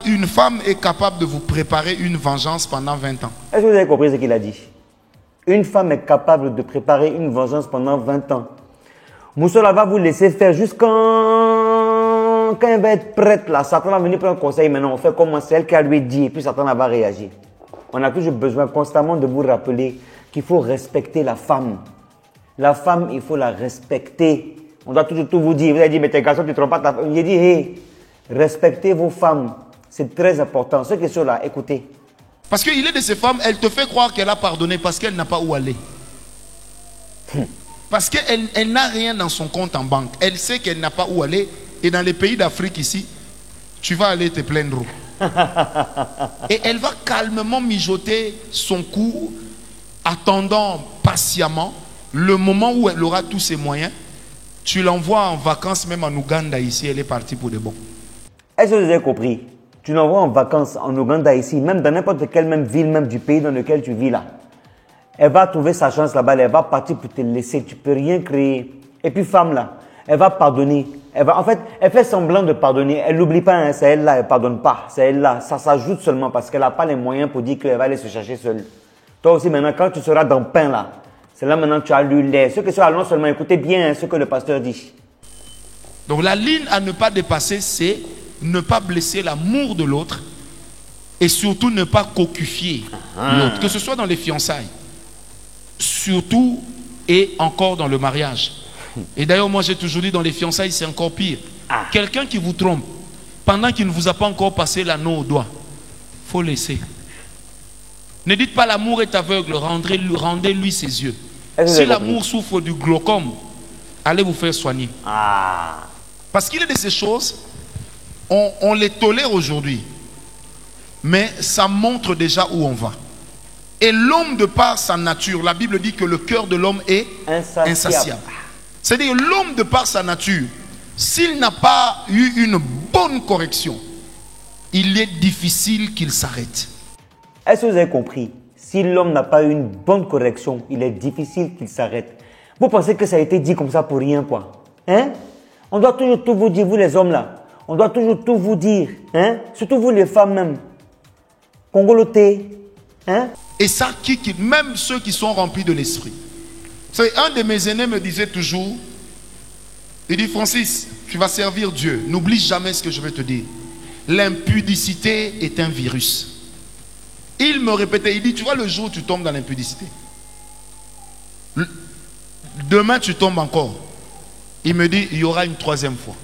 Une femme est capable de vous préparer une vengeance pendant 20 ans. Est-ce que vous avez compris ce qu'il a dit? Une femme est capable de préparer une vengeance pendant 20 ans. Moussola va vous laisser faire jusqu'en... Quand elle va être prête, là, Satan va venir prendre un conseil. Maintenant, on fait comment? C'est elle qui a lui dit, et puis Satan va réagir. On a toujours besoin constamment de vous rappeler qu'il faut respecter la femme. La femme, il faut la respecter. On doit toujours tout vous dire. Vous avez dit, mais tes garçons, tu ne trompes pas ta femme. Il a dit, hey, respectez vos femmes. C'est très important. Ceux qui sont là, écoutez. Parce qu'il est de ces femmes, elle te fait croire qu'elle a pardonné parce qu'elle n'a pas où aller. Parce qu'elle n'a rien dans son compte en banque. Elle sait qu'elle n'a pas où aller. Et dans les pays d'Afrique ici, tu vas aller te plaindre. Et elle va calmement mijoter son cou, attendant patiemment le moment où elle aura tous ses moyens. Tu l'envoies en vacances, même en Ouganda ici, elle est partie pour de bon. Est-ce que vous avez compris? Tu l'envoies en vacances en Ouganda ici, même dans n'importe quelle même ville, même du pays dans lequel tu vis là. Elle va trouver sa chance là-bas, elle va partir pour te laisser, tu peux rien créer. Et puis femme là, elle va pardonner. En fait, elle fait semblant de pardonner. Elle n'oublie pas, hein, c'est elle là, elle ne pardonne pas. C'est elle là, ça s'ajoute seulement parce qu'elle n'a pas les moyens pour dire qu'elle va aller se chercher seule. Toi aussi maintenant, quand tu seras dans le pain là, c'est là maintenant que tu as lu l'air. Ceux qui sont allons seulement, écoutez bien hein, ce que le pasteur dit. Donc la ligne à ne pas dépasser, c'est ne pas blesser l'amour de l'autre et surtout ne pas cocufier l'autre, que ce soit dans les fiançailles, surtout et encore dans le mariage. Et d'ailleurs, moi j'ai toujours dit, dans les fiançailles, c'est encore pire. Quelqu'un qui vous trompe, pendant qu'il ne vous a pas encore passé l'anneau au doigt, il faut laisser. Ne dites pas l'amour est aveugle, rendez-lui ses yeux. Si l'amour souffre du glaucome, allez vous faire soigner. Parce qu'il y a de ces choses, on les tolère aujourd'hui, mais ça montre déjà où on va. Et l'homme, de par sa nature, la Bible dit que le cœur de l'homme est insatiable. C'est-à-dire l'homme, de par sa nature, s'il n'a pas eu une bonne correction, il est difficile qu'il s'arrête. Est-ce que vous avez compris? Si l'homme n'a pas eu une bonne correction, il est difficile qu'il s'arrête. Vous pensez que ça a été dit comme ça pour rien, quoi? Hein? On doit toujours tout vous dire, vous les hommes là. On doit toujours tout vous dire. Hein? Surtout vous les femmes même. Congoloté. Hein? Et ça, même ceux qui sont remplis de l'esprit. Un de mes aînés me disait toujours, il dit, Francis, tu vas servir Dieu. N'oublie jamais ce que je vais te dire. L'impudicité est un virus. Il me répétait, il dit, tu vois le jour où tu tombes dans l'impudicité, demain tu tombes encore. Il me dit, il y aura une troisième fois.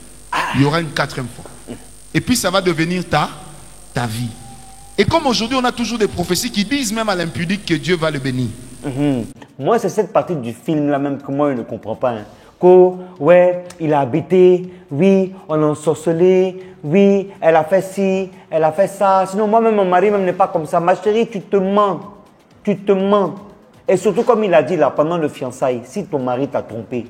Il y aura une quatrième fois. Et puis ça va devenir ta vie. Et comme aujourd'hui on a toujours des prophéties qui disent même à l'impudique que Dieu va le bénir. Moi c'est cette partie du film là même que moi je ne comprends pas. Hein. Que, ouais, il a habité, oui, on l'a ensorcelé, oui, elle a fait ci, elle a fait ça. Sinon moi-même mon mari même n'est pas comme ça. Ma chérie, tu te mens. Tu te mens. Et surtout comme il a dit là pendant le fiançailles, si ton mari t'a trompé,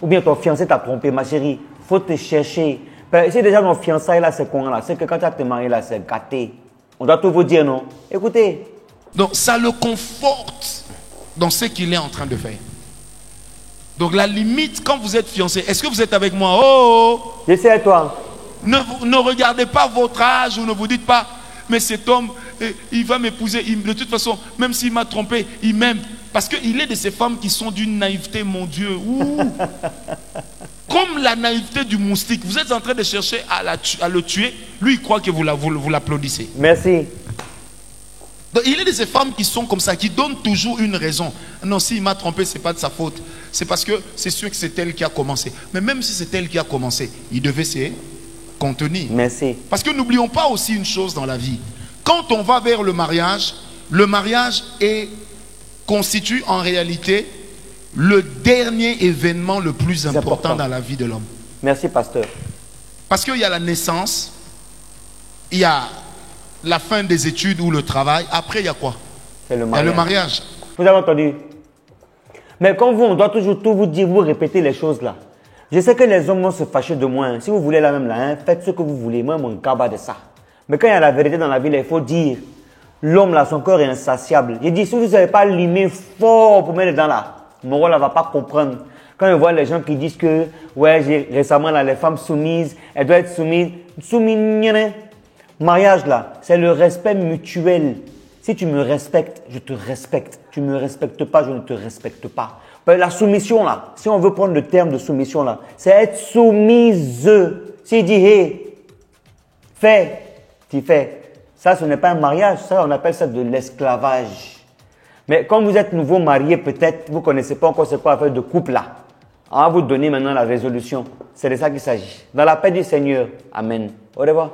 ou bien ton fiancé t'a trompé, ma chérie, faut te chercher. C'est déjà nos fiançailles là, c'est quoi là? C'est que quand tu as te marié là, c'est gâté. On doit tout vous dire, non? Écoutez. Donc ça le conforte dans ce qu'il est en train de faire. Donc la limite, quand vous êtes fiancé, est-ce que vous êtes avec moi? Oh! Je sais à toi. Ne regardez pas votre âge ou ne vous dites pas, mais cet homme, il va m'épouser. De toute façon, même s'il m'a trompé, il m'aime. Parce qu'il est de ces femmes qui sont d'une naïveté, mon Dieu. Comme la naïveté du moustique. Vous êtes en train de chercher à le tuer. Lui, il croit que vous l'applaudissez. Merci. Donc, il est de ces femmes qui sont comme ça, qui donnent toujours une raison. Non, s'il m'a trompé, ce n'est pas de sa faute. C'est parce que c'est sûr que c'est elle qui a commencé. Mais même si c'est elle qui a commencé, il devait se contenir. Merci. Parce que n'oublions pas aussi une chose dans la vie. Quand on va vers le mariage constitue en réalité le dernier événement le plus important dans la vie de l'homme. Merci, pasteur. Parce qu'il y a la naissance, il y a la fin des études ou le travail. Après, il y a quoi? C'est le Il mariage. y a le mariage. Vous avez entendu? Mais comme vous, on doit toujours tout vous dire, vous répéter les choses là. Je sais que les hommes vont se fâcher de moi. Hein. Si vous voulez la même là, hein, faites ce que vous voulez. Moi, mon cabas de ça. Mais quand il y a la vérité dans la vie, il faut dire, l'homme là, son corps est insatiable. Il dit, si vous n'avez pas limé fort pour mettre dedans là, mon rôle ne va pas comprendre. Quand je vois les gens qui disent que, ouais, récemment là, les femmes soumises, elles doivent être soumises. Mariage là, c'est le respect mutuel. Si tu me respectes, je te respecte. Tu ne me respectes pas, je ne te respecte pas. La soumission là, si on veut prendre le terme de soumission là, c'est être soumise. S'il dit, hey, fais, tu fais. Ça, ce n'est pas un mariage, ça, on appelle ça de l'esclavage. Mais quand vous êtes nouveau marié, peut-être, vous ne connaissez pas encore c'est quoi l'affaire de couple là. On va vous donner maintenant la résolution. C'est de ça qu'il s'agit. Dans la paix du Seigneur. Amen. Au revoir.